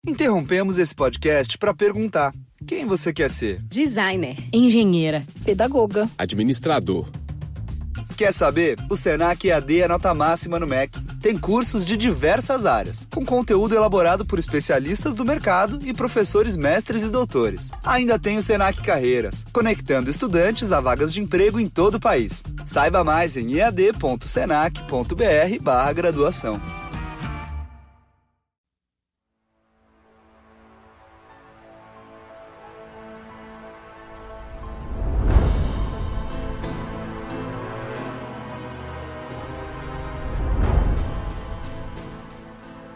Interrompemos esse podcast para perguntar: quem você quer ser? Designer, engenheira, pedagoga, administrador. Quer saber? O Senac EAD é nota máxima no MEC. Tem cursos de diversas áreas, com conteúdo elaborado por especialistas do mercado e professores mestres e doutores. Ainda tem o Senac Carreiras, conectando estudantes a vagas de emprego em todo o país. Saiba mais em ead.senac.br/graduação.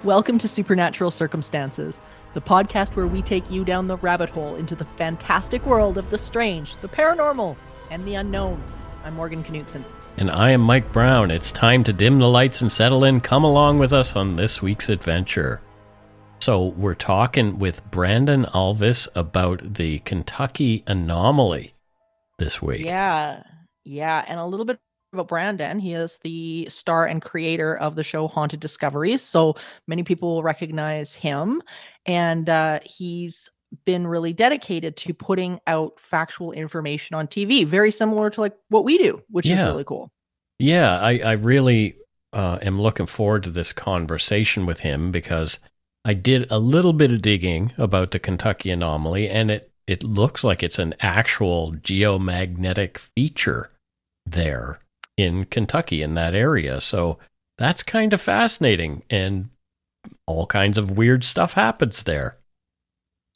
Welcome to Supernatural Circumstances, the podcast where we take you down the rabbit hole into the fantastic world of the strange, the paranormal, and the unknown. I'm Morgan Knudsen. And I am Mike Browne. It's time to dim the lights and settle in. Come along with us on this week's adventure. So we're talking with Brandon Alvis about the Kentucky Anomaly this week. Yeah. And a little bit about Brandon. He is the star and creator of the show Haunted Discoveries, so many people will recognize him, and he's been really dedicated to putting out factual information on TV, very similar to like what we do, which is really cool. Yeah, I really am looking forward to this conversation with him because I did a little bit of digging about the Kentucky Anomaly, and it looks like it's an actual geomagnetic feature there in Kentucky, in that area. So that's kind of fascinating, and all kinds of weird stuff happens there.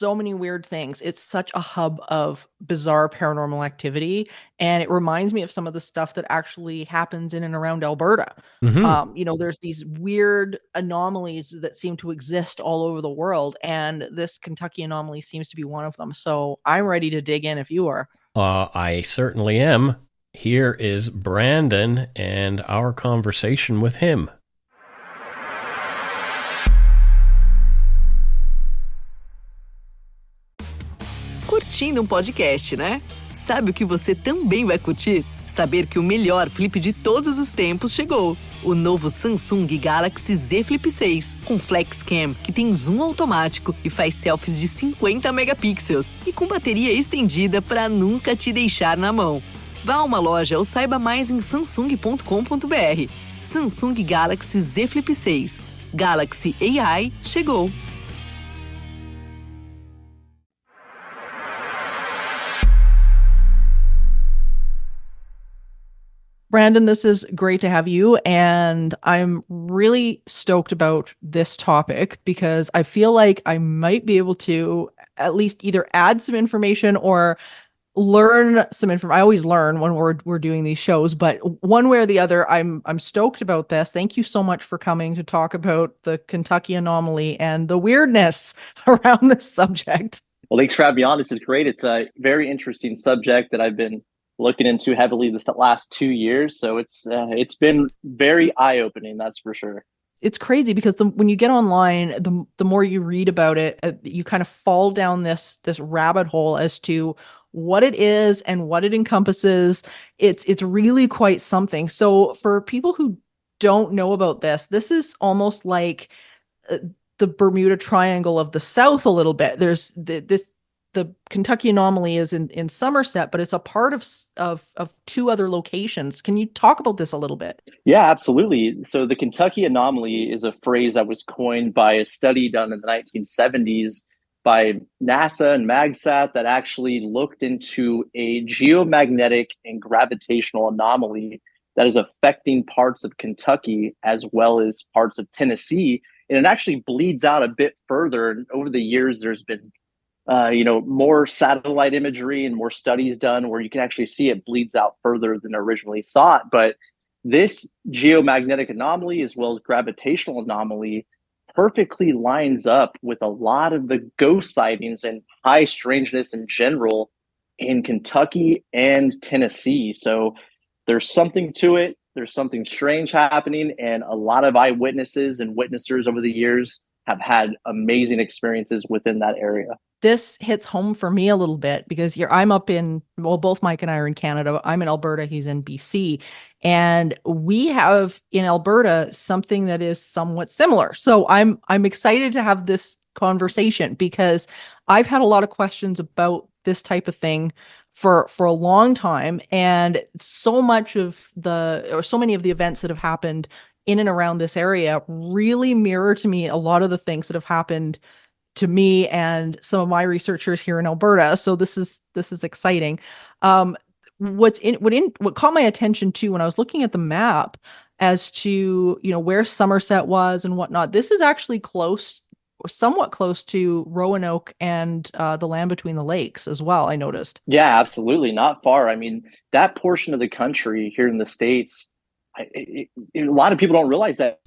So many weird things. It's such a hub of bizarre paranormal activity, and it reminds me of some of the stuff that actually happens in and around Alberta. Mm-hmm. There's these weird anomalies that seem to exist all over the world, and this Kentucky anomaly seems to be one of them. So I'm ready to dig in if you are. I certainly am. Here is Brandon and our conversation with him. Curtindo podcast, né? Sabe o que você também vai curtir? Saber que o melhor flip de todos os tempos chegou. O novo Samsung Galaxy Z Flip 6, com Flex Cam, que tem zoom automático e faz selfies de 50 megapixels e com bateria estendida para nunca te deixar na mão. Vá a uma loja ou saiba mais em samsung.com.br. Samsung Galaxy Z Flip 6. Galaxy AI chegou. Brandon, this is great to have you, and I'm really stoked about this topic because I feel like I might be able to at least either add some information or learn some information. I always learn when we're doing these shows, but one way or the other, I'm stoked about this. Thank you so much for coming to talk about the Kentucky Anomaly and the weirdness around this subject. Well, thanks for having me on. This is great. It's a very interesting subject that I've been looking into heavily the last 2 years. So it's been very eye-opening, that's for sure. It's crazy because when you get online, the more you read about it, you kind of fall down this rabbit hole as to what it is and what it encompasses. It's really quite something. So for people who don't know about this is almost like the Bermuda Triangle of the South a little bit. There's the Kentucky Anomaly is in Somerset, but it's a part of two other locations. Can you talk about this a little bit? Yeah, absolutely. So the Kentucky Anomaly is a phrase that was coined by a study done in the 1970s by NASA and MagSat that actually looked into a geomagnetic and gravitational anomaly that is affecting parts of Kentucky as well as parts of Tennessee. And it actually bleeds out a bit further. And over the years, there's been more satellite imagery and more studies done where you can actually see it bleeds out further than originally thought. But this geomagnetic anomaly, as well as gravitational anomaly, perfectly lines up with a lot of the ghost sightings and high strangeness in general in Kentucky and Tennessee. So there's something to it. There's something strange happening, and a lot of eyewitnesses and witnessers over the years have had amazing experiences within that area. This hits home for me a little bit because I'm up in, well, both Mike and I are in Canada. I'm in Alberta, he's in BC. And we have in Alberta something that is somewhat similar. So I'm excited to have this conversation, because I've had a lot of questions about this type of thing for a long time, and so many of the events that have happened in and around this area really mirror to me a lot of the things that have happened to me and some of my researchers here in Alberta. So this is exciting. What caught my attention too when I was looking at the map as to, where Somerset was and whatnot. This is actually somewhat close to Roanoke and the land between the lakes as well, I noticed. Yeah, absolutely. Not far. I mean, that portion of the country here in the States, a lot of people don't realize that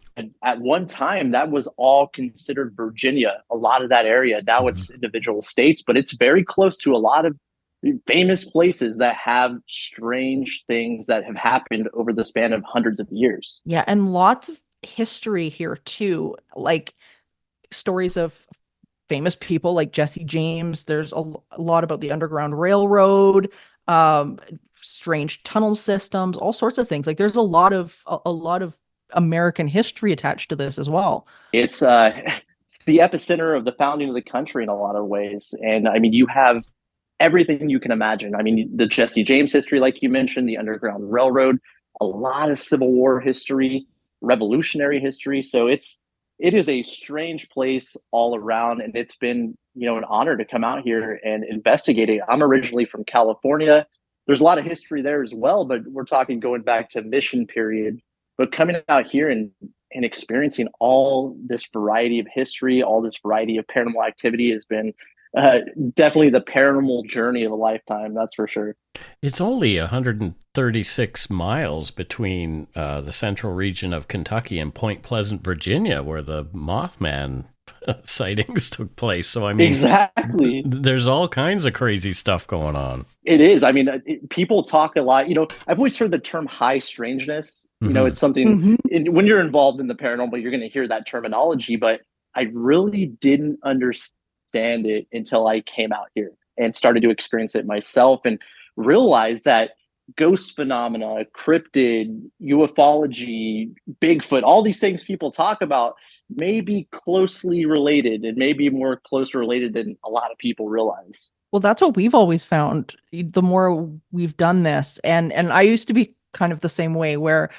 at one time that was all considered Virginia, a lot of that area. Now it's individual states, but it's very close to a lot of famous places that have strange things that have happened over the span of hundreds of years. Yeah, and lots of history here too, like stories of famous people like Jesse James. There's a lot about the Underground Railroad, strange tunnel systems, all sorts of things. Like there's a lot of American history attached to this as well. It's it's the epicenter of the founding of the country in a lot of ways. And I mean, you have everything you can imagine. I mean, the Jesse James history, like you mentioned, the Underground Railroad, a lot of Civil War history, Revolutionary history. So it is a strange place all around, and it's been, an honor to come out here and investigate it. I'm originally from California. There's a lot of history there as well, but we're talking going back to mission period. But coming out here and experiencing all this variety of history, all this variety of paranormal activity has been definitely the paranormal journey of a lifetime, that's for sure. It's only 136 miles between the central region of Kentucky and Point Pleasant, Virginia, where the Mothman sightings took place. So, I mean, exactly. There's all kinds of crazy stuff going on. It is. I mean, people talk a lot. I've always heard the term high strangeness. It's something when you're involved in the paranormal, you're going to hear that terminology, but I really didn't understand it until I came out here and started to experience it myself and realized that ghost phenomena, cryptid, ufology, Bigfoot, all these things people talk about may be closely related and maybe more closely related than a lot of people realize. Well, that's what we've always found the more we've done this. And I used to be kind of the same way, where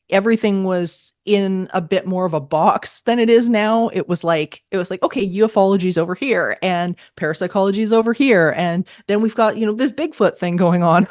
everything was in a bit more of a box than it is now. It was like, okay, ufology's over here and parapsychology is over here. And then we've got, this Bigfoot thing going on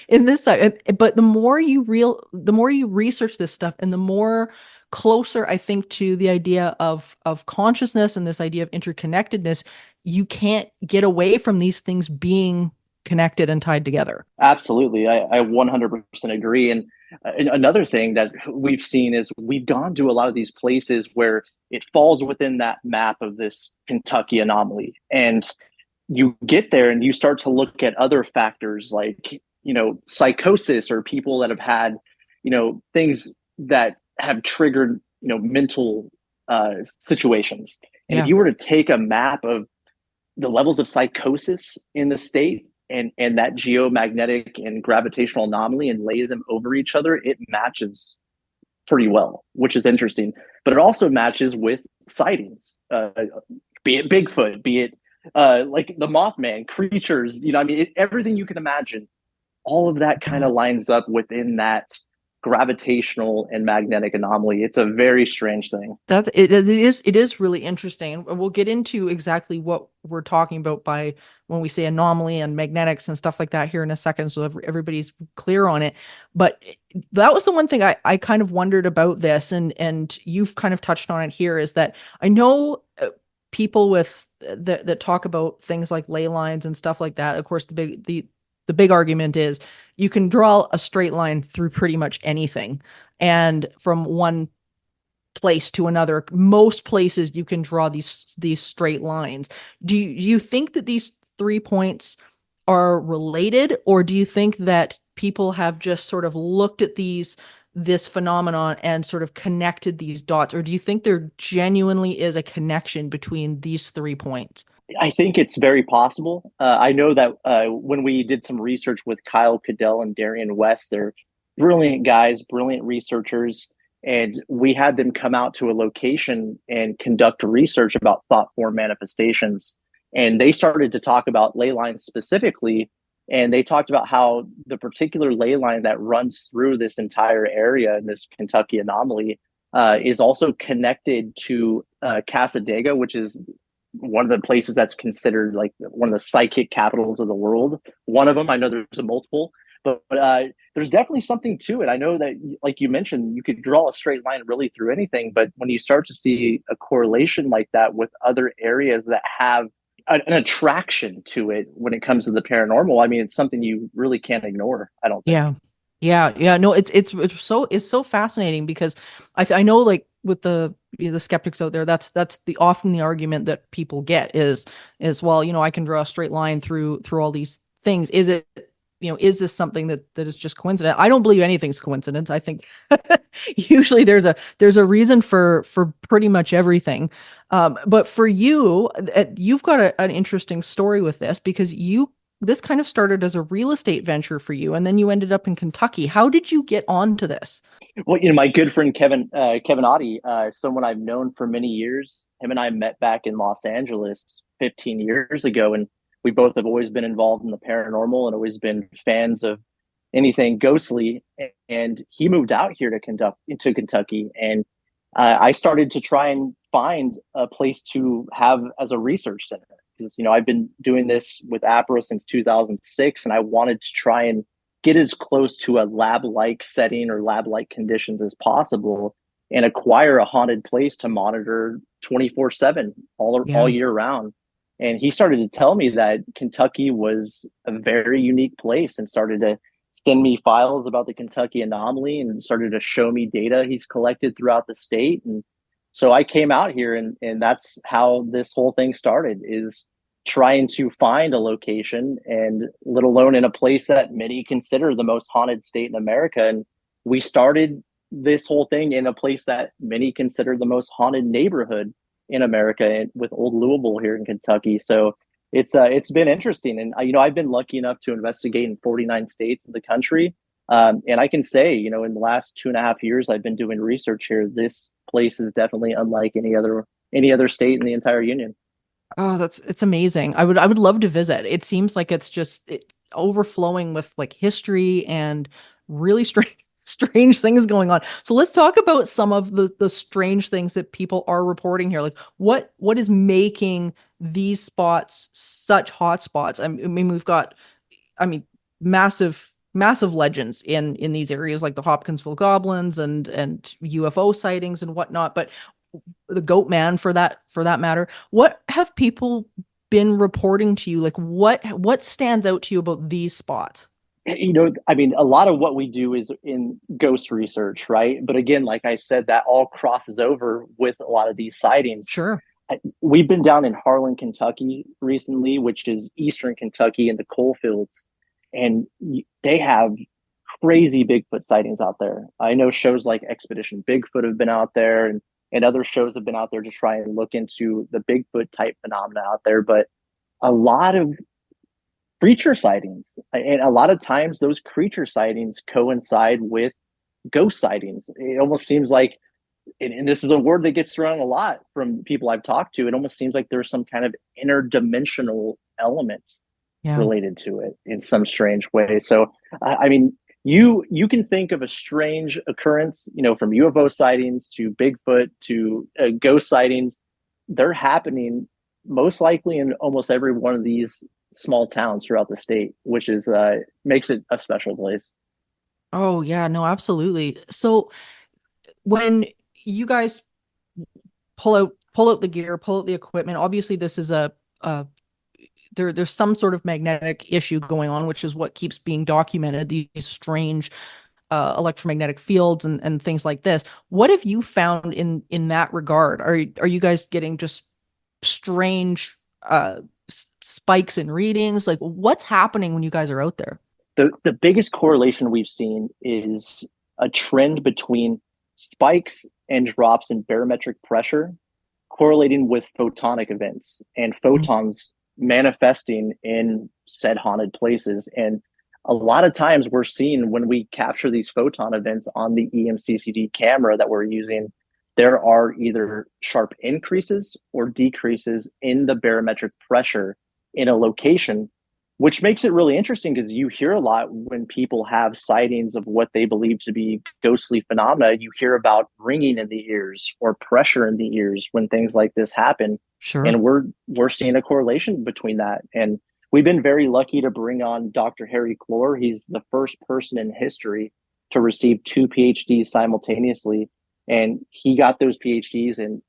in this side. But the more you research this stuff, and the more closer I think to the idea of consciousness and this idea of interconnectedness, you can't get away from these things being connected and tied together. Absolutely. I 100% agree. And another thing that we've seen is we've gone to a lot of these places where it falls within that map of this Kentucky anomaly. And you get there and you start to look at other factors like, psychosis, or people that have had, things that have triggered, mental situations. And if you were to take a map of the levels of psychosis in the state and that geomagnetic and gravitational anomaly and lay them over each other, it matches pretty well, which is interesting. But it also matches with sightings, be it Bigfoot, be it like the Mothman, creatures, everything you can imagine. All of that kind of lines up within that gravitational and magnetic anomaly. It's a very strange thing. It is really interesting, and we'll get into exactly what we're talking about by when we say anomaly and magnetics and stuff like that here in a second, so everybody's clear on it. But that was the one thing I kind of wondered about this, and you've kind of touched on it here, is that I know people with that talk about things like ley lines and stuff like that. Of course, the big argument is you can draw a straight line through pretty much anything, and from one place to another, most places you can draw these straight lines. Do you think that these 3 points are related, or do you think that people have just sort of looked at this phenomenon and sort of connected these dots, or do you think there genuinely is a connection between these 3 points? I think it's very possible. I know that when we did some research with Kyle Cadell and Darian West, they're brilliant guys, brilliant researchers. And we had them come out to a location and conduct research about thought form manifestations. And they started to talk about ley lines specifically. And they talked about how the particular ley line that runs through this entire area in this Kentucky anomaly is also connected to Casadega, which is one of the places that's considered like one of the psychic capitals of the world. One of them, I know there's a multiple, but there's definitely something to it. I know that, like you mentioned, you could draw a straight line really through anything, but when you start to see a correlation like that with other areas that have an attraction to it when it comes to the paranormal, I mean, it's something you really can't ignore, I don't think. Yeah. No, it's so fascinating because I know, like, with the skeptics out there, that's often the argument that people get is well, I can draw a straight line through all these things. Is it, is this something that is just coincidence? I don't believe anything's coincidence. I think usually there's a reason for pretty much everything. But for you, you've got an interesting story with this, because this kind of started as a real estate venture for you, and then you ended up in Kentucky. How did you get onto this? Well, my good friend Kevin Oddie, someone I've known for many years. Him and I met back in Los Angeles 15 years ago, and we both have always been involved in the paranormal and always been fans of anything ghostly. And he moved out here to Kentucky, and I started to try and find a place to have as a research center, because I've been doing this with APRO since 2006, and I wanted to try and get as close to a lab-like setting or lab-like conditions as possible, and acquire a haunted place to monitor 24/7 all year round. And he started to tell me that Kentucky was a very unique place, and started to send me files about the Kentucky Anomaly, and started to show me data he's collected throughout the state. And so I came out here, and that's how this whole thing started, is trying to find a location, and let alone in a place that many consider the most haunted state in America. And we started this whole thing in a place that many consider the most haunted neighborhood in America, and with Old Louisville here in Kentucky. So it's been interesting. And I've been lucky enough to investigate in 49 states in the country. And I can say, in the last 2.5 years I've been doing research here, this place is definitely unlike any other state in the entire union. Oh, it's amazing. I would love to visit. It seems like it's just overflowing with, like, history and really strange things going on. So let's talk about some of the strange things that people are reporting here. Like, what is making these spots such hot spots? I mean, we've got, massive legends in these areas, like the Hopkinsville goblins and UFO sightings and whatnot. But the Goat Man, for that matter, what have people been reporting to you? Like, what stands out to you about these spots? A lot of what we do is in ghost research, right? But again, like I said, that all crosses over with a lot of these sightings. Sure. We've been down in Harlan, Kentucky recently, which is eastern Kentucky, in the coal fields, and they have crazy Bigfoot sightings out there. I know shows like Expedition Bigfoot have been out there, and other shows have been out there to try and look into the Bigfoot type phenomena out there. But a lot of creature sightings, and a lot of times those creature sightings coincide with ghost sightings. It almost seems like, and this is a word that gets thrown a lot from people I've talked to, it almost seems like there's some kind of interdimensional element related to it in some strange way. So you can think of a strange occurrence, from UFO sightings to Bigfoot to ghost sightings. They're happening most likely in almost every one of these small towns throughout the state, which is makes it a special place. Oh yeah, no, absolutely. So when you guys pull out the gear, pull out the equipment, obviously this is there's some sort of magnetic issue going on, which is what keeps being documented, these strange electromagnetic fields and things like this. What have you found in that regard? Are you guys getting just strange spikes in readings? Like, what's happening when you guys are out there? The biggest correlation we've seen is a trend between spikes and drops in barometric pressure correlating with photonic events and photons manifesting in said haunted places. And a lot of times we're seeing when we capture these photon events on the EMCCD camera that we're using, there are either sharp increases or decreases in the barometric pressure in a location, which makes it really interesting because you hear a lot when people have sightings of what they believe to be ghostly phenomena. You hear about ringing in the ears or pressure in the ears when things like this happen. Sure. And we're seeing a correlation between that. And we've been very lucky to bring on Dr. Harry Clore. He's the first person in history to receive 2 PhDs simultaneously. And he got those PhDs in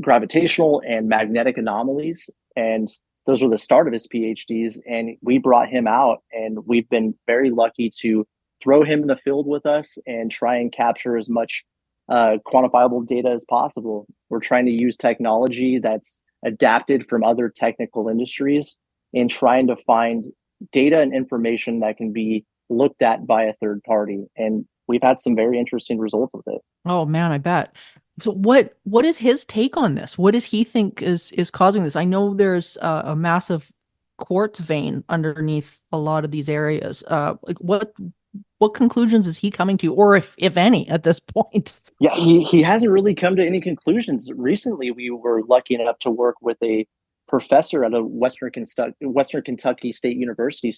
gravitational and magnetic anomalies. And those were the start of his PhDs. And we brought him out, and we've been very lucky to throw him in the field with us and try and capture as much quantifiable data as possible. We're trying to use technology that's adapted from other technical industries and trying to find data and information that can be looked at by a third party. And we've had some very interesting results with it. Oh man, I bet. So what is his take on this? What does he think is causing this? I know there's a massive quartz vein underneath a lot of these areas. Like what conclusions is he coming to, or if any, at this point? Yeah, he hasn't really come to any conclusions. Recently, we were lucky enough to work with a professor at a Western Kentucky State University,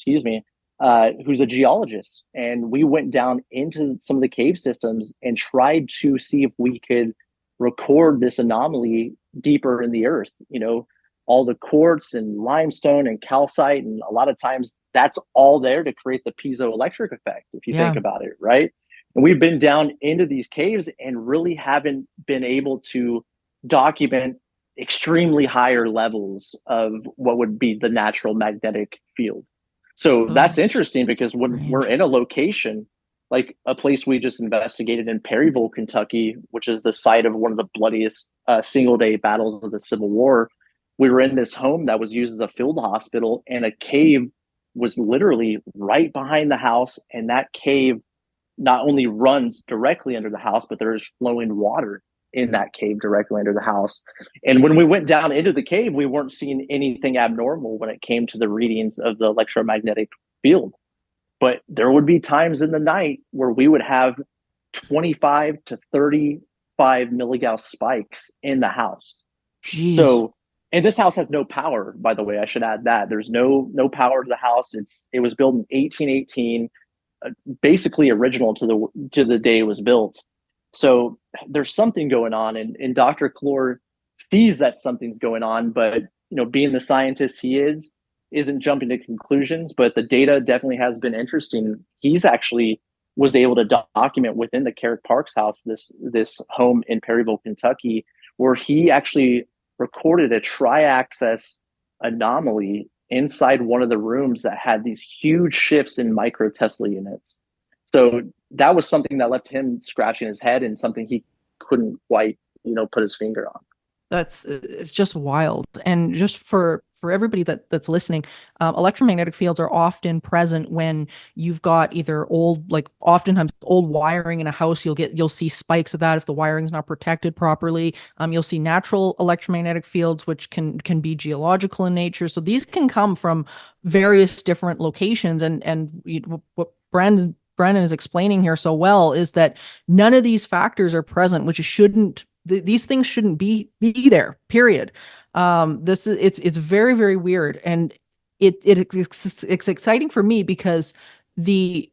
who's a geologist. And we went down into some of the cave systems and tried to see if we could record this anomaly deeper in the earth. You know, all the quartz and limestone and calcite, and a lot of times that's all there to create the piezoelectric effect, if you think about it, right? And we've been down into these caves and really haven't been able to document extremely higher levels of what would be the natural magnetic field. So that's interesting because when we're in a location, like a place we just investigated in Perryville, Kentucky, which is the site of one of the bloodiest single-day battles of the Civil War, we were in this home that was used as a field hospital, and a cave was literally right behind the house. And that cave not only runs directly under the house, but there's flowing water in that cave directly under the house. And when we went down into the cave, we weren't seeing anything abnormal when it came to the readings of the electromagnetic field. But there would be times in the night where we would have 25 to 35 milligauss spikes in the house. Jeez. So, and this house has no power, by the way. I should add that there's no power to the house. It was built in 1818, basically original to the day it was built. So there's something going on, and Dr. Clore sees that something's going on, but being the scientist he isn't jumping to conclusions. But the data definitely has been interesting. He's actually was able to document within the Carrick Parks house, this home in Perryville, Kentucky, where he actually recorded a tri-axis anomaly inside one of the rooms that had these huge shifts in microtesla units. So that was something that left him scratching his head, and something he couldn't quite, put his finger on. It's just wild. And just for everybody that's listening, electromagnetic fields are often present when you've got either oftentimes old wiring in a house. You'll see spikes of that if the wiring's not protected properly. You'll see natural electromagnetic fields, which can be geological in nature. So these can come from various different locations. And what Brandon is explaining here so well is that none of these factors are present, these things shouldn't be there, period. It's very, very weird. And it's exciting for me because the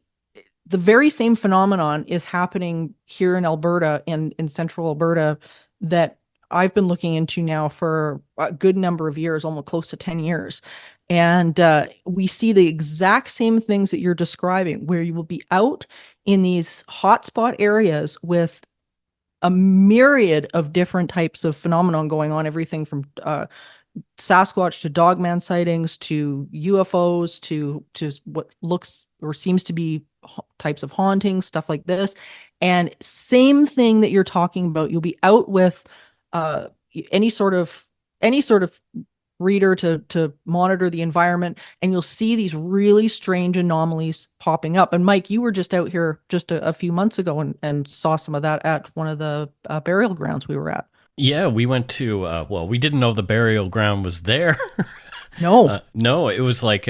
very same phenomenon is happening here in Alberta, in central Alberta, that I've been looking into now for a good number of years, almost close to 10 years. And we see the exact same things that you're describing, where you will be out in these hotspot areas with a myriad of different types of phenomenon going on, everything from Sasquatch to dogman sightings to UFOs to what looks or seems to be types of hauntings, stuff like this. And same thing that you're talking about, you'll be out with any sort of reader to monitor the environment, and you'll see these really strange anomalies popping up. And Mike, you were just out here just a few months ago and saw some of that at one of the burial grounds we were at. Yeah, we went to, we didn't know the burial ground was there. No. No, it was like,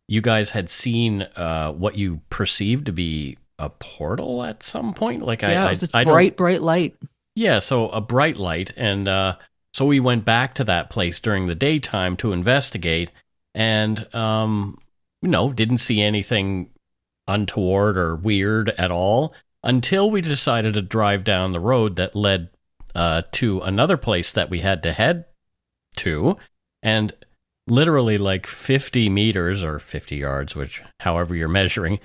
you guys had seen what you perceived to be a portal at some point. Like Yeah, it was this I bright, don't. bright light. Yeah, so a bright light, and so we went back to that place during the daytime to investigate, and didn't see anything untoward or weird at all until we decided to drive down the road that led to another place that we had to head to, and literally like 50 meters or 50 yards, which however you're measuring,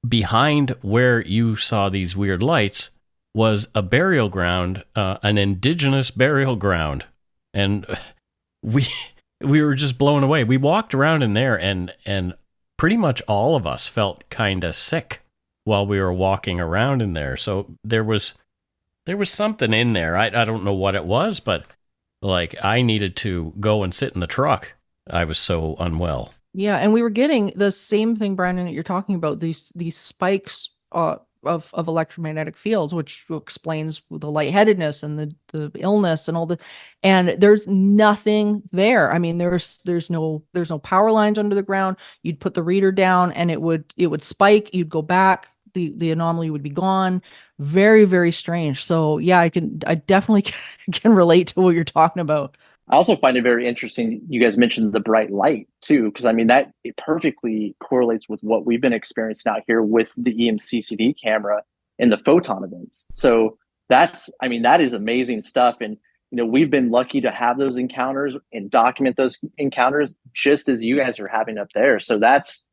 behind where you saw these weird lights was a burial ground, an indigenous burial ground, and we we were just blown away. We walked around in there, and pretty much all of us felt kind of sick while we were walking around in there. So there was something in there. I don't know what it was, but like I needed to go and sit in the truck. I was so unwell. Yeah, and we were getting the same thing, Brandon, that you're talking about, these spikes of electromagnetic fields, which explains the lightheadedness and the illness and all the, and there's nothing there. I mean, there's no power lines under the ground. You'd put the reader down and it would spike, you'd go back, the anomaly would be gone. Very, very strange. So yeah, I definitely can relate to what you're talking about. I also find it very interesting. You guys mentioned the bright light too, because I mean that it perfectly correlates with what we've been experiencing out here with the EMCCD camera and the photon events. So that is amazing stuff. And we've been lucky to have those encounters and document those encounters just as you guys are having up there. So that's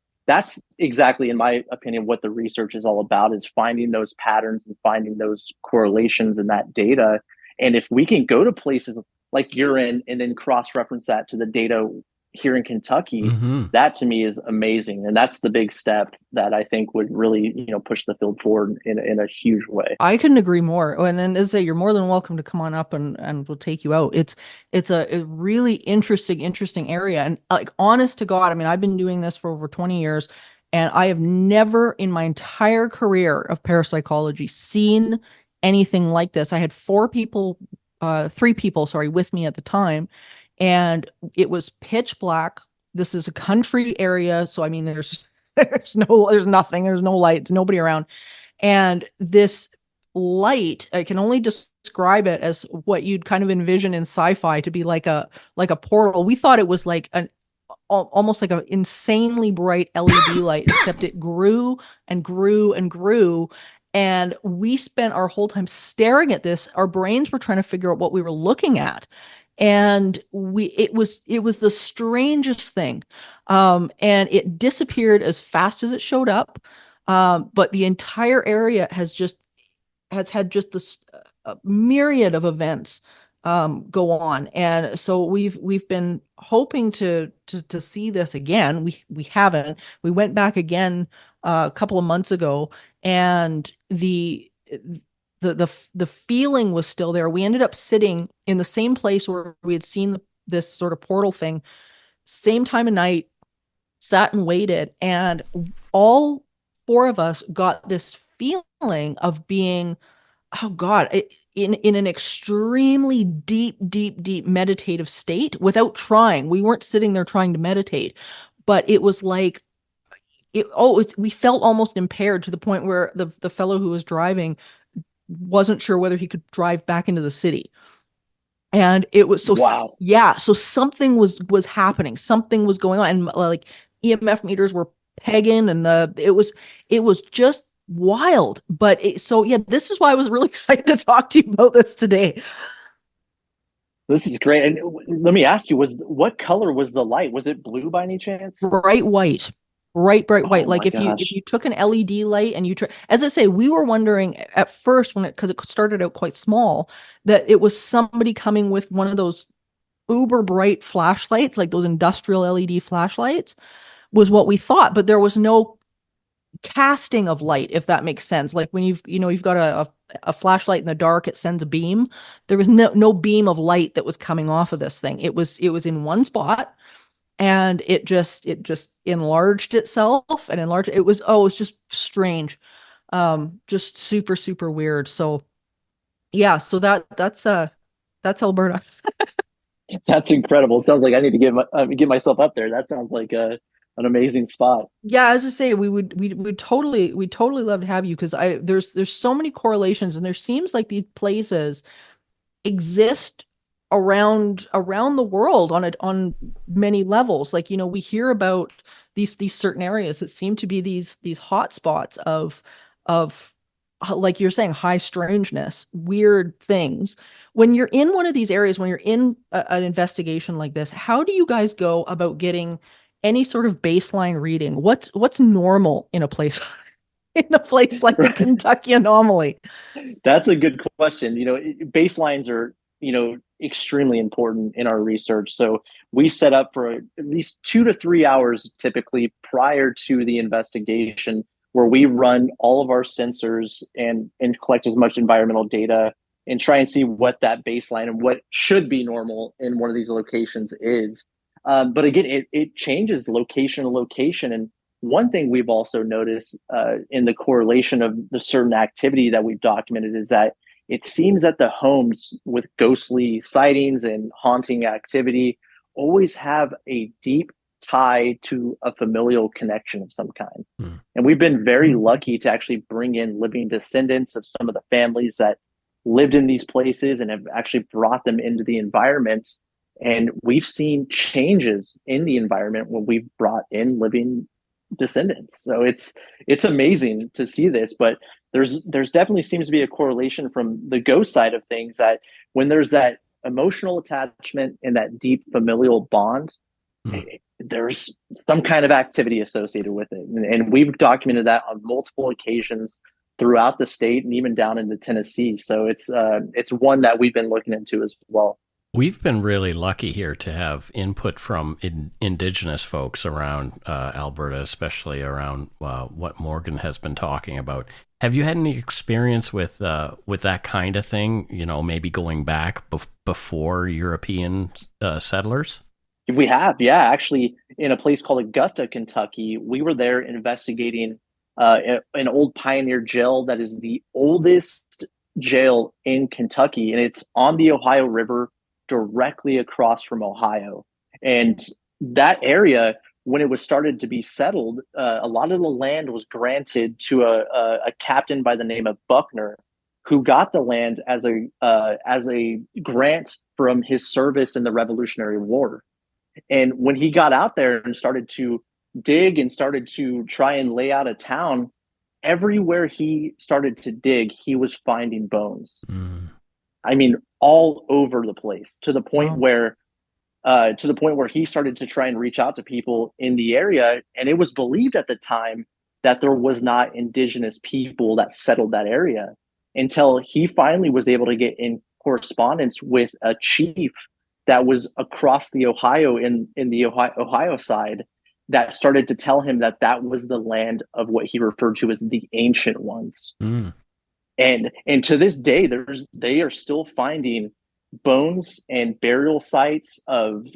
exactly, in my opinion, what the research is all about, is finding those patterns and finding those correlations in that data. And if we can go to places like you're in and then cross-reference that to the data here in Kentucky, that to me is amazing. And that's the big step that I think would really, push the field forward in a huge way. I couldn't agree more. And then as I say, you're more than welcome to come on up and we'll take you out. It's a really interesting area. And like, honest to God, I mean, I've been doing this for over 20 years and I have never in my entire career of parapsychology seen anything like this. I had three people, sorry, with me at the time, and it was pitch black. This is a country area, so I mean, there's nothing, there's no lights, nobody around, and this light, I can only describe it as what you'd kind of envision in sci-fi to be like a portal. We thought it was like almost like an insanely bright LED light, except it grew and grew and grew. And we spent our whole time staring at this. Our brains were trying to figure out what we were looking at. And it was the strangest thing. And it disappeared as fast as it showed up. But the entire area has had just this myriad of events go on. And so we've been hoping to see this again. We haven't. We went back again a couple of months ago, and the feeling was still there. We ended up sitting in the same place where we had seen this sort of portal thing, same time of night, sat and waited, and all four of us got this feeling of being, oh God, in an extremely deep meditative state without trying. We weren't sitting there trying to meditate, but it was like, we felt almost impaired to the point where the fellow who was driving wasn't sure whether he could drive back into the city. And it was so, wow. Yeah, so something was happening, something was going on, and like EMF meters were pegging, and it was just wild. But so yeah, this is why I was really excited to talk to you about this today. This is great. And let me ask you, what color was the light? Was it blue by any chance? Bright white. Bright white. Oh like if you took an LED light and as I say, we were wondering at first because it started out quite small, that it was somebody coming with one of those uber bright flashlights, like those industrial LED flashlights, was what we thought. But there was no casting of light, if that makes sense. Like when you've got a flashlight in the dark, it sends a beam. There was no beam of light that was coming off of this thing. It was in one spot. And it just enlarged itself and enlarged. It was just strange, just super weird. So yeah, so that's Alberta. That's incredible. Sounds like I need to get myself up there. That sounds like an amazing spot. Yeah, as I say, we totally love to have you because I there's so many correlations, and there seems like these places exist around the world on many levels. Like, we hear about these certain areas that seem to be these hot spots of like you're saying, high strangeness, weird things. When you're in one of these areas, when you're in an investigation like this, how do you guys go about getting any sort of baseline reading? What's normal in a place in a place like the Right. Kentucky Anomaly? That's a good question. Baselines are, extremely important in our research. So we set up for at least 2 to 3 hours typically prior to the investigation, where we run all of our sensors and collect as much environmental data and try and see what that baseline and what should be normal in one of these locations is. But again, it changes location to location. And one thing we've also noticed in the correlation of the certain activity that we've documented is that it seems that the homes with ghostly sightings and haunting activity always have a deep tie to a familial connection of some kind. And we've been very lucky to actually bring in living descendants of some of the families that lived in these places and have actually brought them into the environment. And we've seen changes in the environment when we've brought in living descendants. So it's amazing to see this, but there's definitely seems to be a correlation from the ghost side of things, that when there's that emotional attachment and that deep familial bond, there's some kind of activity associated with it. And we've documented that on multiple occasions throughout the state and even down into Tennessee. So it's one that we've been looking into as well. We've been really lucky here to have input from indigenous folks around Alberta, especially around what Morgan has been talking about. Have you had any experience with that kind of thing? Maybe going back before European settlers? We have, yeah. Actually, in a place called Augusta, Kentucky, we were there investigating an old pioneer jail that is the oldest jail in Kentucky, and it's on the Ohio River, directly across from Ohio. And that area, when it was started to be settled, a lot of the land was granted to a captain by the name of Buckner, who got the land as a grant from his service in the Revolutionary War. And when he got out there and started to dig and started to try and lay out a town, everywhere he started to dig, he was finding bones. I mean, all over the place, to the point where he started to try and reach out to people in the area. And it was believed at the time that there was not indigenous people that settled that area, until he finally was able to get in correspondence with a chief that was across the Ohio in the Ohio side, that started to tell him that that was the land of what he referred to as the ancient ones. And to this day, they are still finding bones and burial sites of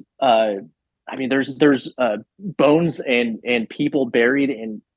there's bones and people buried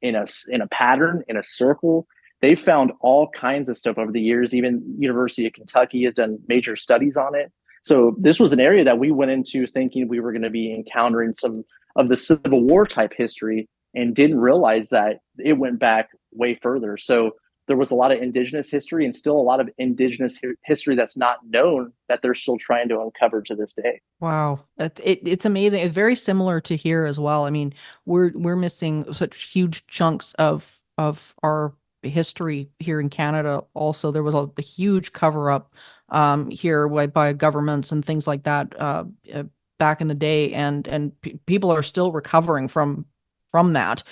in a pattern, in a circle. They found all kinds of stuff over the years. Even University of Kentucky has done major studies on it. So this was an area that we went into thinking we were going to be encountering some of the Civil War type history, and didn't realize that it went back way further. So there was a lot of indigenous history, and still a lot of indigenous history that's not known, that they're still trying to uncover to this day. Wow, it's amazing. It's very similar to here as well. I mean, we're missing such huge chunks of our history here in Canada. Also, there was a huge cover up here by governments and things like that back in the day, and people are still recovering from that.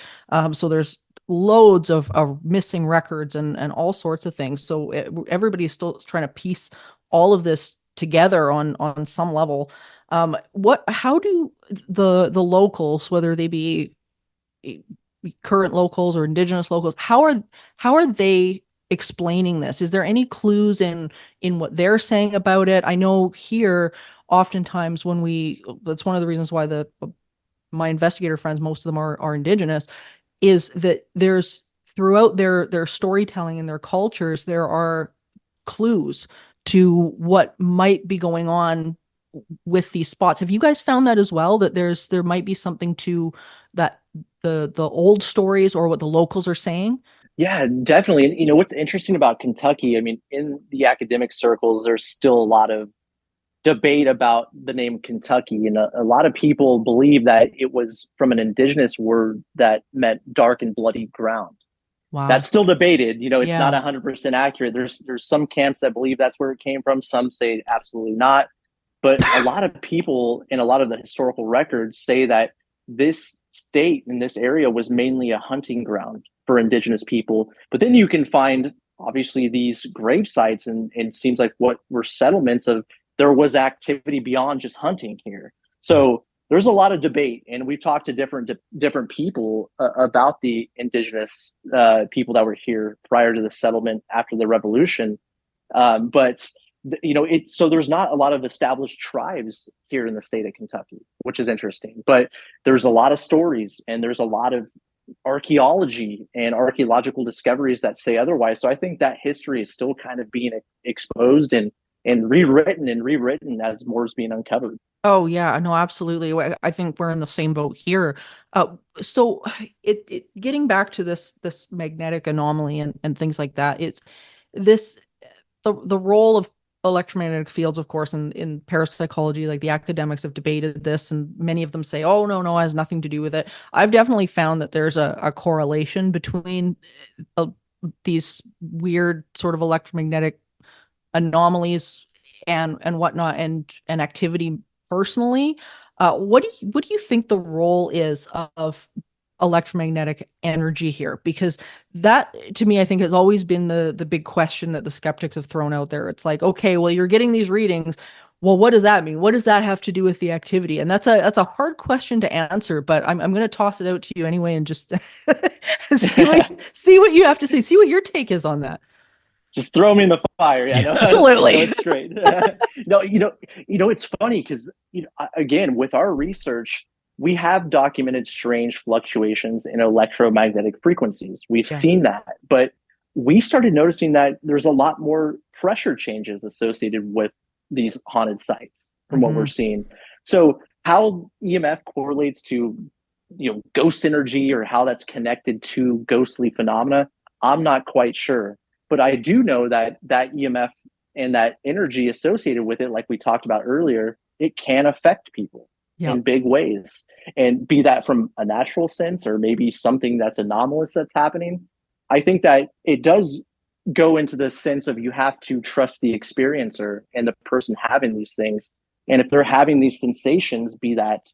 So there's loads of missing records and all sorts of things. So everybody's still trying to piece all of this together on some level. How do the locals, whether they be current locals or indigenous locals, how are they explaining this? Is there any clues in what they're saying about it? I know here, oftentimes that's one of the reasons why my investigator friends, most of them are indigenous, is that there's, throughout their storytelling and their cultures, there are clues to what might be going on with these spots. Have you guys found that as well, that there might be something to that, the old stories or what the locals are saying? Yeah, definitely. And what's interesting about Kentucky, I mean, in the academic circles, there's still a lot of debate about the name Kentucky. And a lot of people believe that it was from an indigenous word that meant dark and bloody ground. Wow. That's still debated. It's Yeah. not 100% accurate. There's some camps that believe that's where it came from. Some say absolutely not. But a lot of people in a lot of the historical records say that this state in this area was mainly a hunting ground for indigenous people. But then you can find obviously these grave sites, and it seems like what were settlements of there was activity beyond just hunting here. So there's a lot of debate, and we've talked to different people about the indigenous people that were here prior to the settlement after the revolution. But so there's not a lot of established tribes here in the state of Kentucky, which is interesting. But there's a lot of stories, and there's a lot of archaeology and archaeological discoveries that say otherwise. So I think that history is still kind of being exposed and rewritten as more is being uncovered. Oh yeah, no, absolutely. I think we're in the same boat here. So getting back to this magnetic anomaly and things like that, it's this the role of electromagnetic fields, of course, in parapsychology. Like the academics have debated this, and many of them say, "Oh no, it has nothing to do with it." I've definitely found that there's a correlation between uh, these weird sort of electromagnetic anomalies and whatnot and activity personally. What do you think the role is of electromagnetic energy here? Because that, to me, I think has always been the big question that the skeptics have thrown out there. It's like, okay, well, you're getting these readings. Well, what does that mean? What does that have to do with the activity? And that's a hard question to answer, but I'm going to toss it out to you anyway and just see what you have to say. See what your take is on that. Just throw me in the fire. Yeah, no, Absolutely. no, it's great. No, it's funny because again, with our research, we have documented strange fluctuations in electromagnetic frequencies. We've Yeah. seen that, but we started noticing that there's a lot more pressure changes associated with these haunted sites from what we're seeing. So how EMF correlates to ghost energy, or how that's connected to ghostly phenomena, I'm not quite sure. But I do know that EMF and that energy associated with it, like we talked about earlier, it can affect people in big ways. And be that from a natural sense or maybe something that's anomalous that's happening. I think that it does go into the sense of you have to trust the experiencer and the person having these things. And if they're having these sensations, be that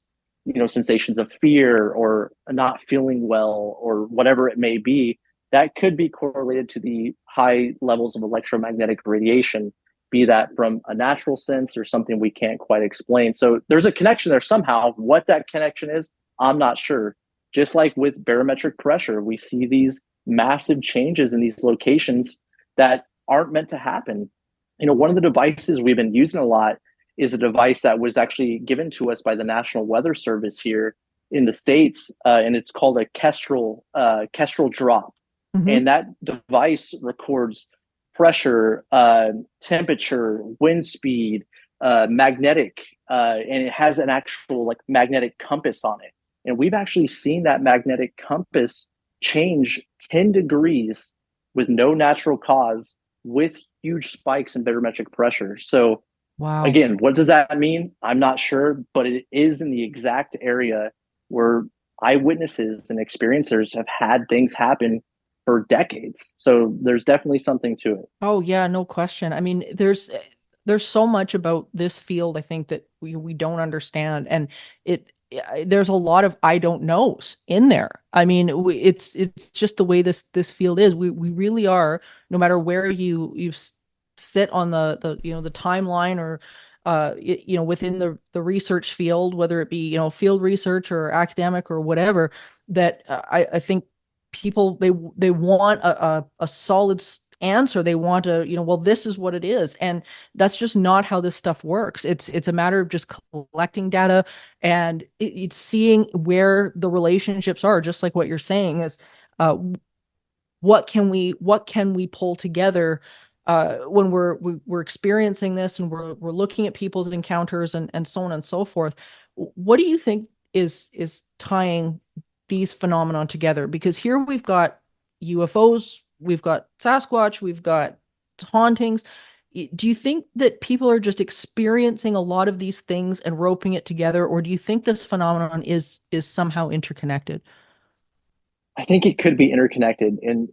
sensations of fear or not feeling well or whatever it may be, that could be correlated to the high levels of electromagnetic radiation, be that from a natural sense or something we can't quite explain. So there's a connection there somehow. What that connection is, I'm not sure. Just like with barometric pressure, we see these massive changes in these locations that aren't meant to happen. One of the devices we've been using a lot is a device that was actually given to us by the National Weather Service here in the States, and it's called a kestrel drop. And that device records pressure, temperature, wind speed, magnetic, and it has an actual like magnetic compass on it. And we've actually seen that magnetic compass change 10 degrees with no natural cause, with huge spikes in barometric pressure. So Wow. again, what does that mean? I'm not sure, but it is in the exact area where eyewitnesses and experiencers have had things happen for decades. So there's definitely something to it. Oh yeah, no question. I mean, there's so much about this field, I think, that we don't understand, and there's a lot of I don't knows in there. I mean, it's just the way this field is. We really are, no matter where you sit on the timeline, or within the research field, whether it be field research or academic or whatever, that I think people, they want a solid answer. They want to, well, this is what it is. And that's just not how this stuff works. It's a matter of just collecting data and it's seeing where the relationships are, just like what you're saying is, what can we pull together when we're experiencing this and we're looking at people's encounters and so on and so forth. What do you think is tying these phenomenon together? Because here we've got UFOs, we've got Sasquatch, we've got hauntings. Do you think that people are just experiencing a lot of these things and roping it together, or do you think this phenomenon is somehow interconnected? I think it could be interconnected. And,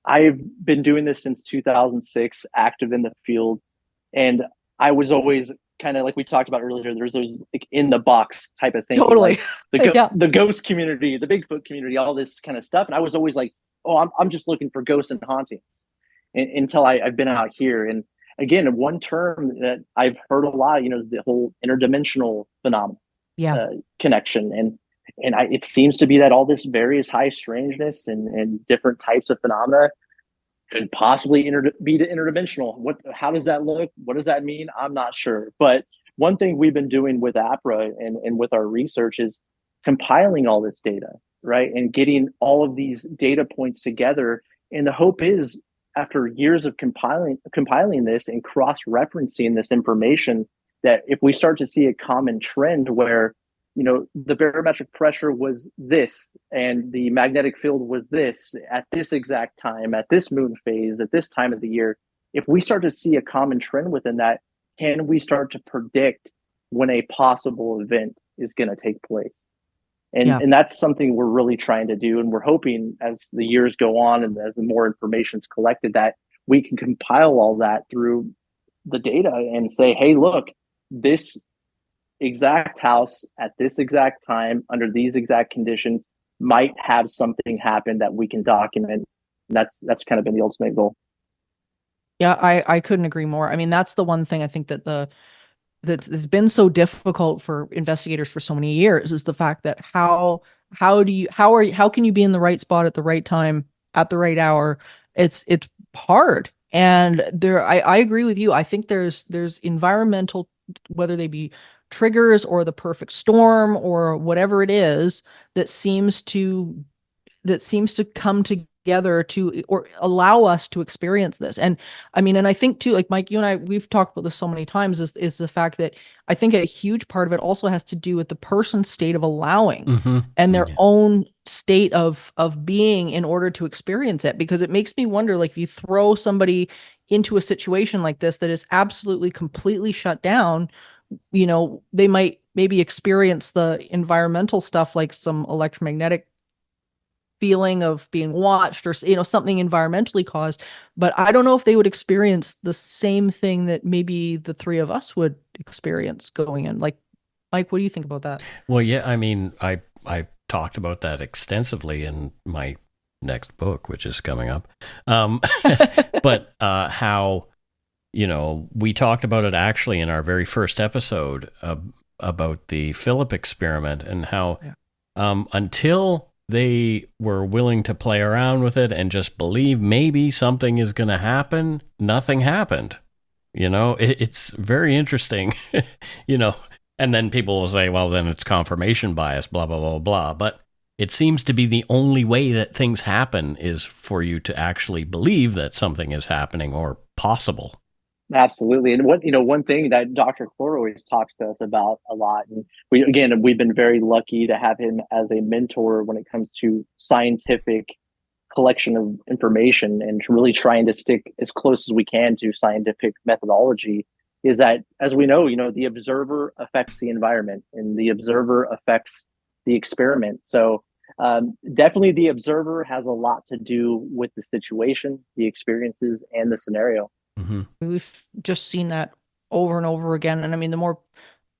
I've been doing this since 2006, active in the field. And I was always kind of like we talked about earlier, there's those like in the box type of thinking, Totally. like the, Yeah. the ghost community, the Bigfoot community, all this kind of stuff. And I was always like, oh, I'm just looking for ghosts and hauntings until I've been out here. And again, one term that I've heard a lot, is the whole interdimensional phenomenon Yeah. connection. And it seems to be that all this various high strangeness and different types of phenomena could possibly be interdimensional. How does that look? What does that mean? I'm not sure. But one thing we've been doing with APRA and with our research is compiling all this data, right? And getting all of these data points together. And the hope is after years of compiling this and cross-referencing this information, that if we start to see a common trend where the barometric pressure was this and the magnetic field was this at this exact time, at this moon phase, at this time of the year, if we start to see a common trend within that, can we start to predict when a possible event is going to take place? And that's something we're really trying to do. And we're hoping as the years go on and as more information is collected, that we can compile all that through the data and say, hey, look, this exact house at this exact time under these exact conditions might have something happen that we can document. And that's kind of been the ultimate goal. Yeah, I couldn't agree more. I mean, that's the one thing I think that's been so difficult for investigators for so many years is the fact that how can you be in the right spot at the right time at the right hour? It's hard. And I agree with you. I think there's environmental, whether they be triggers or the perfect storm or whatever it is that seems to come together to or allow us to experience this. And I mean, and I think too, like Mike, you and I, we've talked about this so many times, is the fact that I think a huge part of it also has to do with the person's state of allowing and their own state of being in order to experience it. Because it makes me wonder, like, if you throw somebody into a situation like this that is absolutely completely shut down, they might maybe experience the environmental stuff like some electromagnetic feeling of being watched or something environmentally caused, but I don't know if they would experience the same thing that maybe the three of us would experience going in. Like, Mike, what do you think about that? Well, yeah, I mean, I talked about that extensively in my next book, which is coming up. But how we talked about it actually in our very first episode about the Philip experiment and how until they were willing to play around with it and just believe maybe something is going to happen, nothing happened. It's very interesting, and then people will say, well, then it's confirmation bias, blah, blah, blah, blah. But it seems to be the only way that things happen is for you to actually believe that something is happening or possible. Absolutely. And one thing that Dr. Clore always talks to us about a lot, and we've been very lucky to have him as a mentor when it comes to scientific collection of information and really trying to stick as close as we can to scientific methodology, is that, as we know, the observer affects the environment and the observer affects the experiment. So definitely the observer has a lot to do with the situation, the experiences, and the scenario. We've just seen that over and over again. And I mean, the more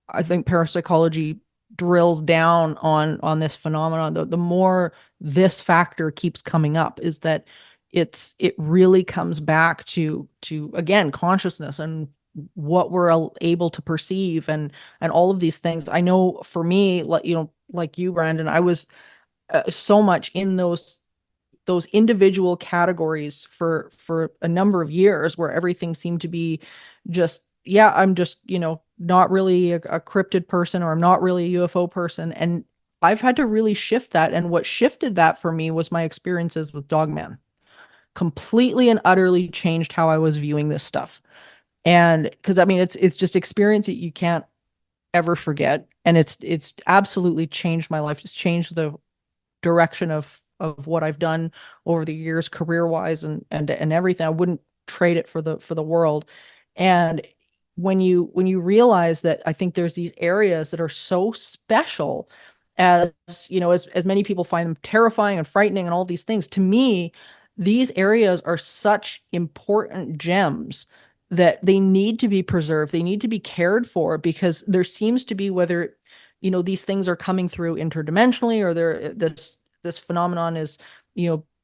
I think parapsychology drills down on this phenomenon, the more this factor keeps coming up, is that it really comes back to again, consciousness and what we're able to perceive and all of these things. I know for me, like you, Brandon, I was so much in those individual categories for a number of years where everything seemed to be just, I'm just, not really a cryptid person, or I'm not really a UFO person. And I've had to really shift that. And what shifted that for me was my experiences with Dogman. completely and utterly changed how I was viewing this stuff. And because I mean, it's just experience that you can't ever forget, and it's absolutely changed my life. It's changed the direction of what I've done over the years, career wise, and everything. I wouldn't trade it for the world. And when you realize that, I think there's these areas that are so special, as you know, as many people find them terrifying and frightening and all these things. To me, these areas are such important gems that they need to be preserved. They need to be cared for, because there seems to be, whether these things are coming through interdimensionally, or this phenomenon is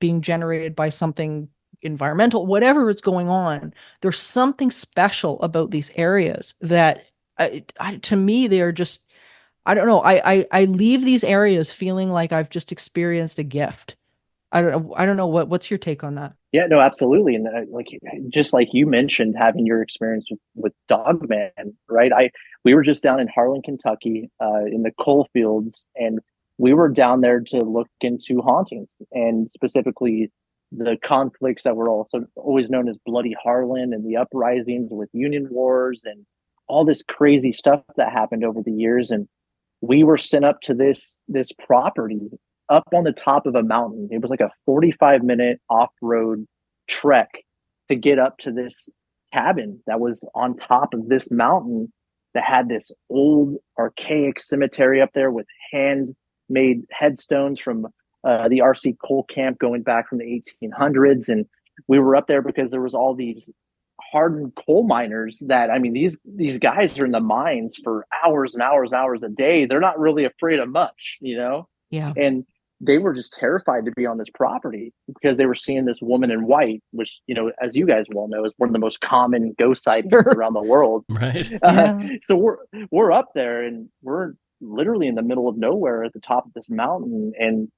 being generated by something environmental, whatever is going on, there's something special about these areas that to me, they are just, I don't know, I leave these areas feeling like I've just experienced a gift. I don't know what's your take on that? Yeah, no, absolutely. And like, just like you mentioned, having your experience with Dogman, right? We were just down in Harlan, Kentucky, in the coal fields, and we were down there to look into hauntings, and specifically the conflicts that were also always known as Bloody Harlan, and the uprisings with Union Wars and all this crazy stuff that happened over the years. And we were sent up to this property up on the top of a mountain. It was like a 45-minute off-road trek to get up to this cabin that was on top of this mountain, that had this old archaic cemetery up there with handmade headstones from the RC coal camp going back from the 1800s. And we were up there because there was all these hardened coal miners that, I mean, these guys are in the mines for hours and hours and hours a day. They're not really afraid of much, Yeah. And they were just terrified to be on this property because they were seeing this woman in white, which, as you guys well know, is one of the most common ghost sightings around the world. Right. So we're up there, and we're literally in the middle of nowhere at the top of this mountain. And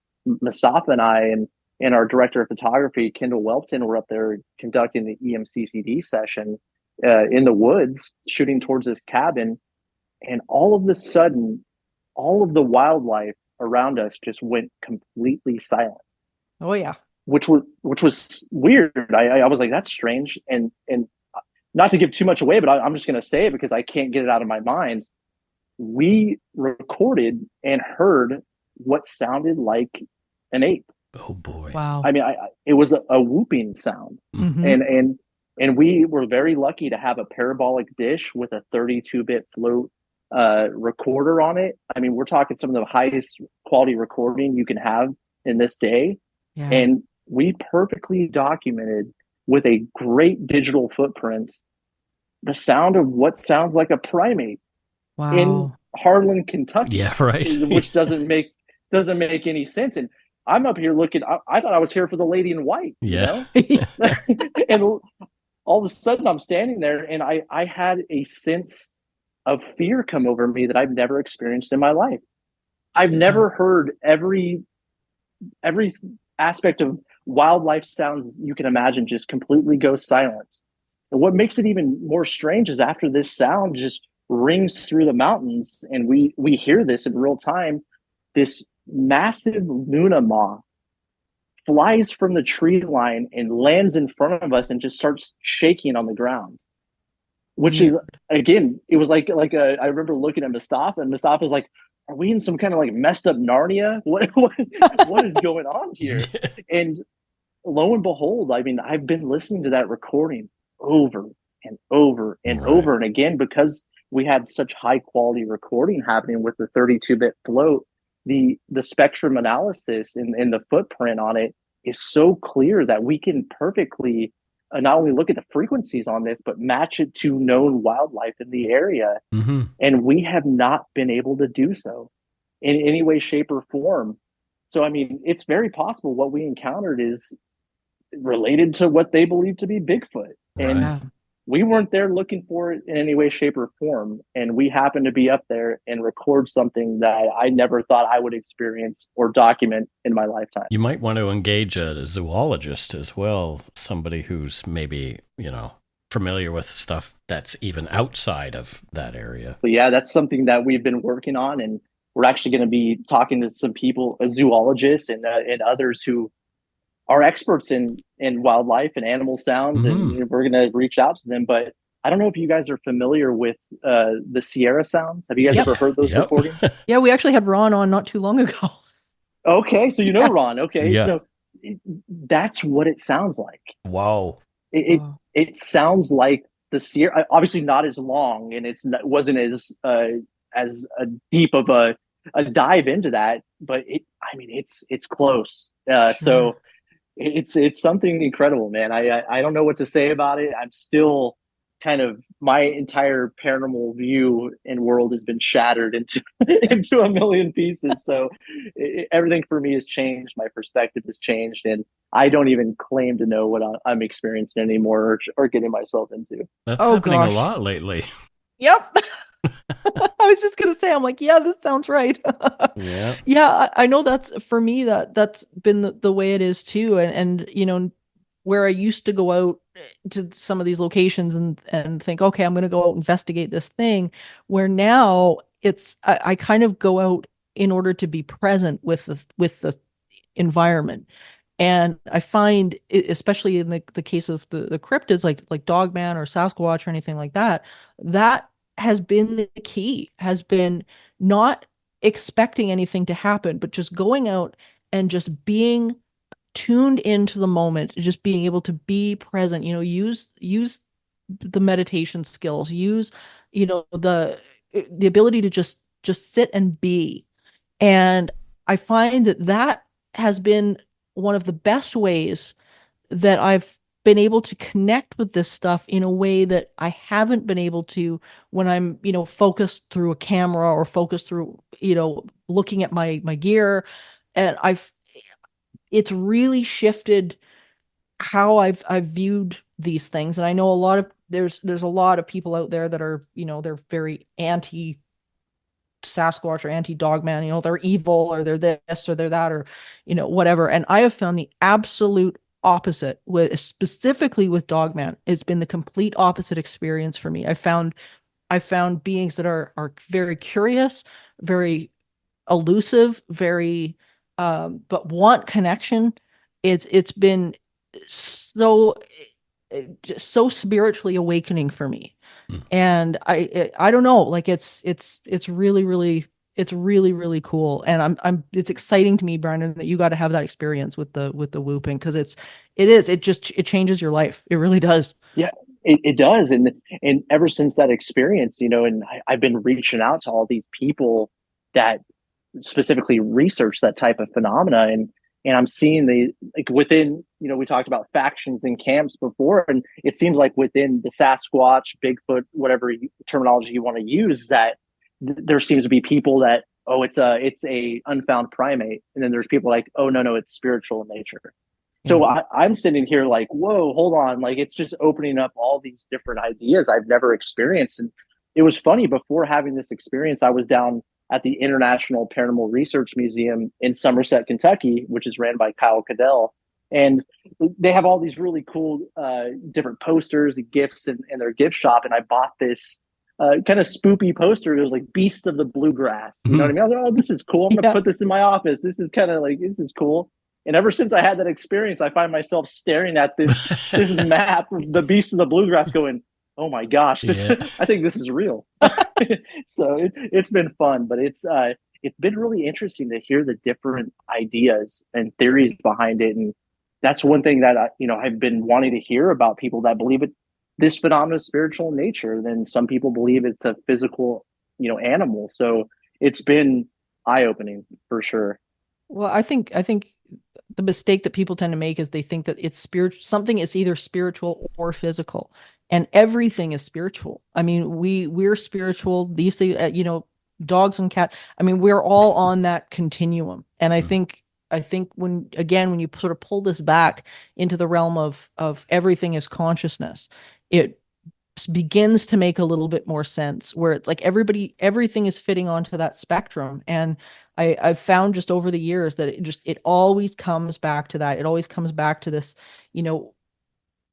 Mustafa and I and our director of photography, Kendall Welpton, were up there conducting the EMCCD session in the woods, shooting towards this cabin. And all of a sudden, all of the wildlife around us just went completely silent. Oh yeah. Which was weird. I was like, that's strange. And not to give too much away, but I'm just going to say it because I can't get it out of my mind. We recorded and heard what sounded like an ape. Oh boy. Wow. I mean, it was a whooping sound. Mm-hmm. And we were very lucky to have a parabolic dish with a 32-bit float recorder on it. I mean, we're talking some of the highest quality recording you can have in this day. Yeah. And we perfectly documented with a great digital footprint the sound of what sounds like a primate in Harlan, Kentucky. Yeah, right. Which doesn't make any sense. And I'm up here looking, I thought I was here for the lady in white. Yeah. And all of a sudden I'm standing there, and I had a sense of fear come over me that I've never experienced in my life. I've never heard every aspect of wildlife sounds you can imagine just completely go silent. And what makes it even more strange is after this sound just rings through the mountains, and we hear this in real time, this massive Luna moth flies from the tree line and lands in front of us and just starts shaking on the ground. Which is, again, it was like I remember looking at Mustafa, and Mustafa's like, are we in some kind of like messed up Narnia? What is going on here? And lo and behold, I mean, I've been listening to that recording over and over and over and again, because we had such high quality recording happening with the 32-bit float. The spectrum analysis and the footprint on it is so clear that we can perfectly not only look at the frequencies on this, but match it to known wildlife in the area. Mm-hmm. And we have not been able to do so in any way, shape, or form. So, I mean, it's very possible what we encountered is related to what they believe to be Bigfoot. And we weren't there looking for it in any way, shape, or form. And we happened to be up there and record something that I never thought I would experience or document in my lifetime. You might want to engage a zoologist as well, somebody who's maybe, familiar with stuff that's even outside of that area. But yeah, that's something that we've been working on. And we're actually going to be talking to some people, zoologists and others who are experts in wildlife and animal sounds, and we're going to reach out to them. But I don't know if you guys are familiar with the Sierra sounds. Have you guys ever heard those recordings? Yeah, we actually had Ron on not too long ago. Okay, so you know Ron. Okay, Yeah. so that's what it sounds like. Wow. It sounds like the Sierra, obviously not as long, and wasn't as a deep of a dive into that, but it's close. So it's something incredible, man. I don't know what to say about it. I'm still kind of, my entire paranormal view and world has been shattered into into a million pieces. So everything for me has changed. My perspective has changed, and I don't even claim to know what I'm experiencing anymore, or getting myself into. That's happening a lot lately. Yep. I was just gonna say, I'm like, yeah, this sounds right. Yeah. Yeah, I know that's, for me, that's been the way it is too. And you know, where I used to go out to some of these locations and think, okay, I'm gonna go out investigate this thing, where now I kind of go out in order to be present with the environment. And I find, especially in the case of the cryptids, like Dogman or Sasquatch or anything like that, that has been the key, has been not expecting anything to happen, but just going out and just being tuned into the moment, just being able to be present, you know, use the meditation skills, use, you know, the ability to just sit and be. And I find that has been one of the best ways that I've been able to connect with this stuff in a way that I haven't been able to when I'm, you know, focused through a camera or focused through, you know, looking at my gear. And it's really shifted how I've viewed these things. And I know there's a lot of people out there that are, you know, they're very anti Sasquatch or anti-Dogman, you know, they're evil, or they're this or they're that, or, you know, whatever. And I have found the absolute opposite, with specifically with Dogman. It's been the complete opposite experience for me. I found beings that are very curious, very elusive, very but want connection. It's been so so spiritually awakening for me. And I don't know, like it's really really cool. And it's exciting to me, Brandon, that you got to have that experience with the whooping, because it changes your life. It really does. Yeah, it does. And ever since that experience, you know, and I've been reaching out to all these people that specifically research that type of phenomena, and I'm seeing like within, you know, we talked about factions and camps before, and it seems like within the Sasquatch, Bigfoot, whatever terminology you want to use, that there seems to be people that, oh, it's a unfound primate, and then there's people like, oh, no, it's spiritual in nature. So I'm sitting here like, whoa, hold on. Like, it's just opening up all these different ideas I've never experienced. And it was funny, before having this experience, I was down at the International Paranormal Research Museum in Somerset, Kentucky, which is ran by Kyle Cadell. And they have all these really cool different posters and gifts in their gift shop. And I bought this kind of spoopy poster. It was like Beast of the Bluegrass. You know what I mean? I was like, oh, this is cool. I'm going to put this in my office. This is kind of like, this is cool. And ever since I had that experience, I find myself staring at this map of the Beast of the Bluegrass going, oh my gosh, I think this is real. So it's been fun, but it's been really interesting to hear the different ideas and theories behind it. And that's one thing that I've been wanting to hear about people that believe this phenomenon is spiritual in nature. Then some people believe it's a physical, animal. So it's been eye-opening for sure. Well, I think the mistake that people tend to make is they think that it's spiritual. Something is either spiritual or physical, and everything is spiritual. I mean, we're spiritual. These things, dogs and cats. I mean, we're all on that continuum. And I think when you sort of pull this back into the realm of everything is consciousness, it begins to make a little bit more sense, where it's like everything is fitting onto that spectrum. And I've found just over the years that it always comes back to that. It always comes back to this,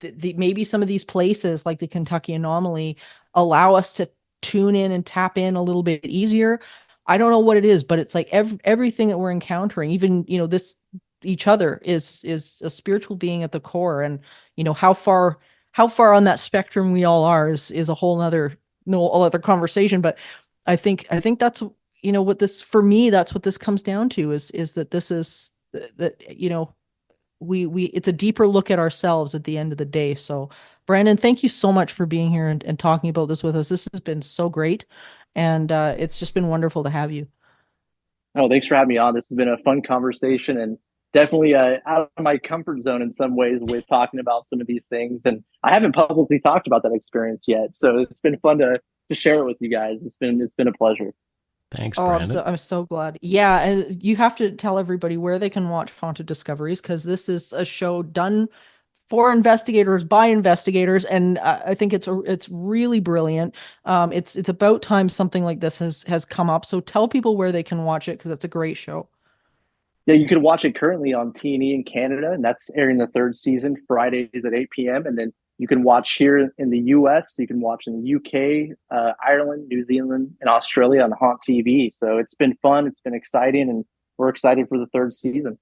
maybe some of these places like the Kentucky Anomaly allow us to tune in and tap in a little bit easier. I don't know what it is, but it's like everything that we're encountering, even, this each other is a spiritual being at the core. And how far on that spectrum we all are is a whole other conversation. But I think that's what this, for me, that's what this comes down to, is that this is that we it's a deeper look at ourselves at the end of the day. So Brandon, thank you so much for being here and talking about this with us. This has been so great, and it's just been wonderful to have you. Oh, thanks for having me on. This has been a fun conversation, and definitely out of my comfort zone in some ways with talking about some of these things. And I haven't publicly talked about that experience yet, so it's been fun to share it with you guys. It's been a pleasure. Thanks, Oh, Brandon. I'm so glad. Yeah, and you have to tell everybody where they can watch Haunted Discoveries, because this is a show done for investigators by investigators, and I think it's really brilliant. It's about time something like this has come up. So tell people where they can watch it, because it's a great show. Yeah, you can watch it currently on T&E in Canada, and that's airing the third season Fridays at 8 p.m. And then you can watch here in the US. You can watch in the UK, Ireland, New Zealand, and Australia on Haunt TV. So it's been fun. It's been exciting, and we're excited for the third season.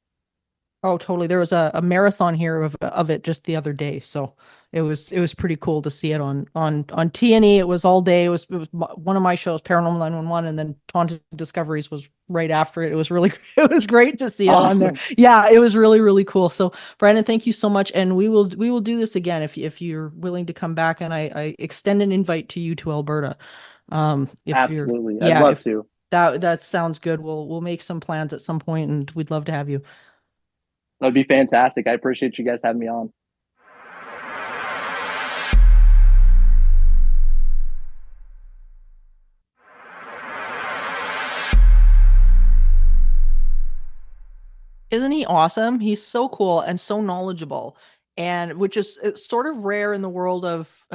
Oh, totally. There was a marathon here of it just the other day, so it was pretty cool to see it on T&E. It was all day. It was one of my shows, Paranormal 911, and then Haunted Discoveries was right after it. It was really it was great to see it on there. Yeah, it was really, really cool. So Brandon, thank you so much, and we will do this again if you're willing to come back, and I extend an invite to you to Alberta. Absolutely, I'd love to. That sounds good. We'll make some plans at some point, and we'd love to have you. That'd be fantastic. I appreciate you guys having me on. Isn't he awesome? He's so cool and so knowledgeable, and which is it's sort of rare in the world of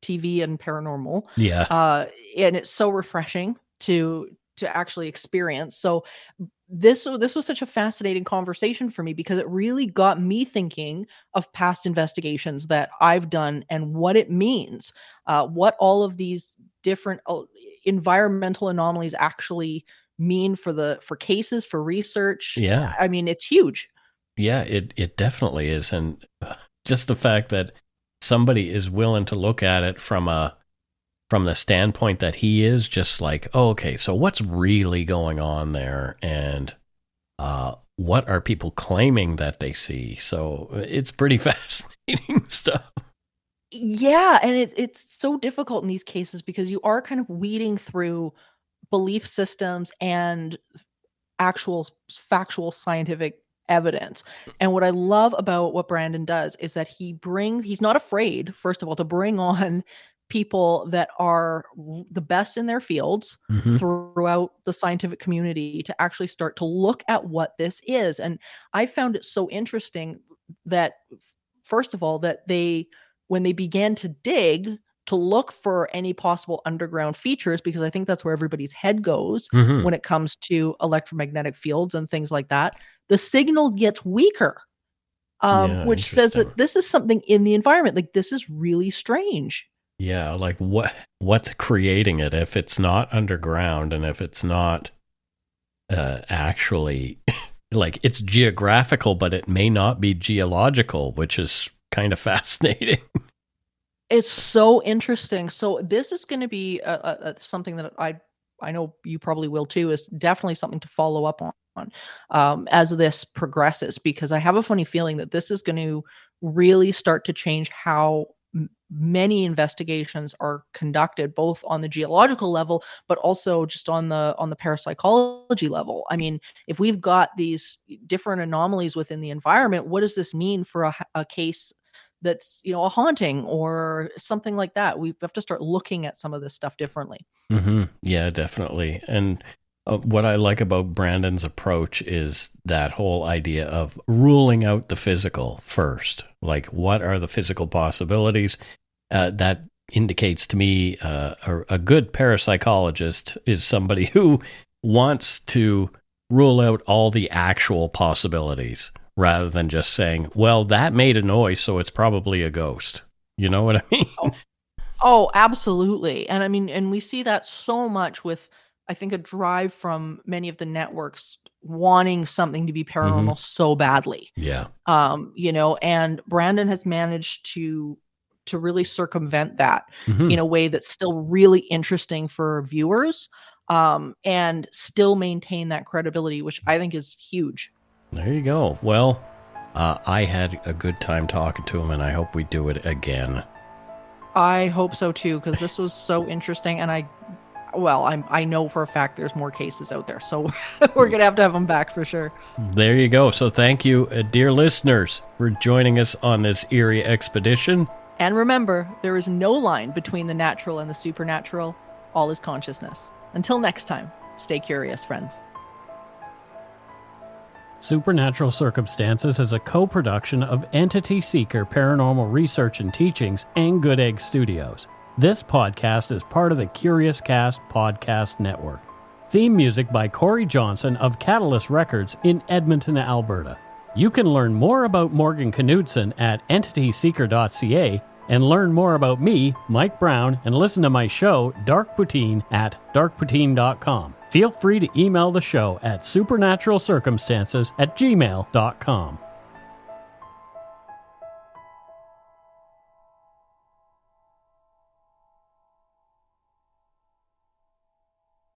TV and paranormal. Yeah. And it's so refreshing to actually experience. So this was such a fascinating conversation for me, because it really got me thinking of past investigations that I've done and what it means, what all of these different environmental anomalies actually mean for cases, for research. Yeah. I mean, it's huge. Yeah, it definitely is. And just the fact that somebody is willing to look at it from the standpoint that he is, just like, oh, okay, so what's really going on there, and what are people claiming that they see? So it's pretty fascinating stuff. Yeah, and it's so difficult in these cases, because you are kind of weeding through belief systems and actual factual scientific evidence. And what I love about what Brandon does is that he's not afraid, first of all, to bring on people that are the best in their fields throughout the scientific community to actually start to look at what this is. And I found it so interesting that, first of all, that when they began to dig to look for any possible underground features, because I think that's where everybody's head goes when it comes to electromagnetic fields and things like that, the signal gets weaker, which says that this is something in the environment. Like, this is really strange. Yeah, like what's creating it if it's not underground, and if it's not actually like, it's geographical, but it may not be geological, which is kind of fascinating. It's so interesting. So this is going to be something that I know you probably will too, is definitely something to follow up on as this progresses, because I have a funny feeling that this is going to really start to change how many investigations are conducted, both on the geological level, but also just on the parapsychology level. I mean, if we've got these different anomalies within the environment, what does this mean for a case that's, a haunting or something like that? We have to start looking at some of this stuff differently. Yeah, definitely. And what I like about Brandon's approach is that whole idea of ruling out the physical first. Like, what are the physical possibilities? That indicates to me a good parapsychologist is somebody who wants to rule out all the actual possibilities, rather than just saying, well, that made a noise, so it's probably a ghost. You know what I mean? Oh, absolutely. And I mean, and we see that so much with I think, a drive from many of the networks wanting something to be paranormal so badly. Yeah. And Brandon has managed to really circumvent that in a way that's still really interesting for viewers, and still maintain that credibility, which I think is huge. There you go. Well, I had a good time talking to him, and I hope we do it again. I hope so too, because this was so interesting, and I know for a fact there's more cases out there, so we're gonna have to have him back for sure. There you go. So thank you, dear listeners, for joining us on this eerie expedition. And remember, there is no line between the natural and the supernatural. All is consciousness. Until next time, stay curious, friends. Supernatural Circumstances is a co-production of Entity Seeker Paranormal Research and Teachings and Good Egg Studios. This podcast is part of the Curious Cast podcast network. Theme music by Corey Johnson of Catalyst Records in Edmonton, Alberta. You can learn more about Morgan Knudsen at entityseeker.ca and learn more about me, Mike Browne, and listen to my show, Dark Poutine, at darkpoutine.com. Feel free to email the show at supernaturalcircumstances@gmail.com.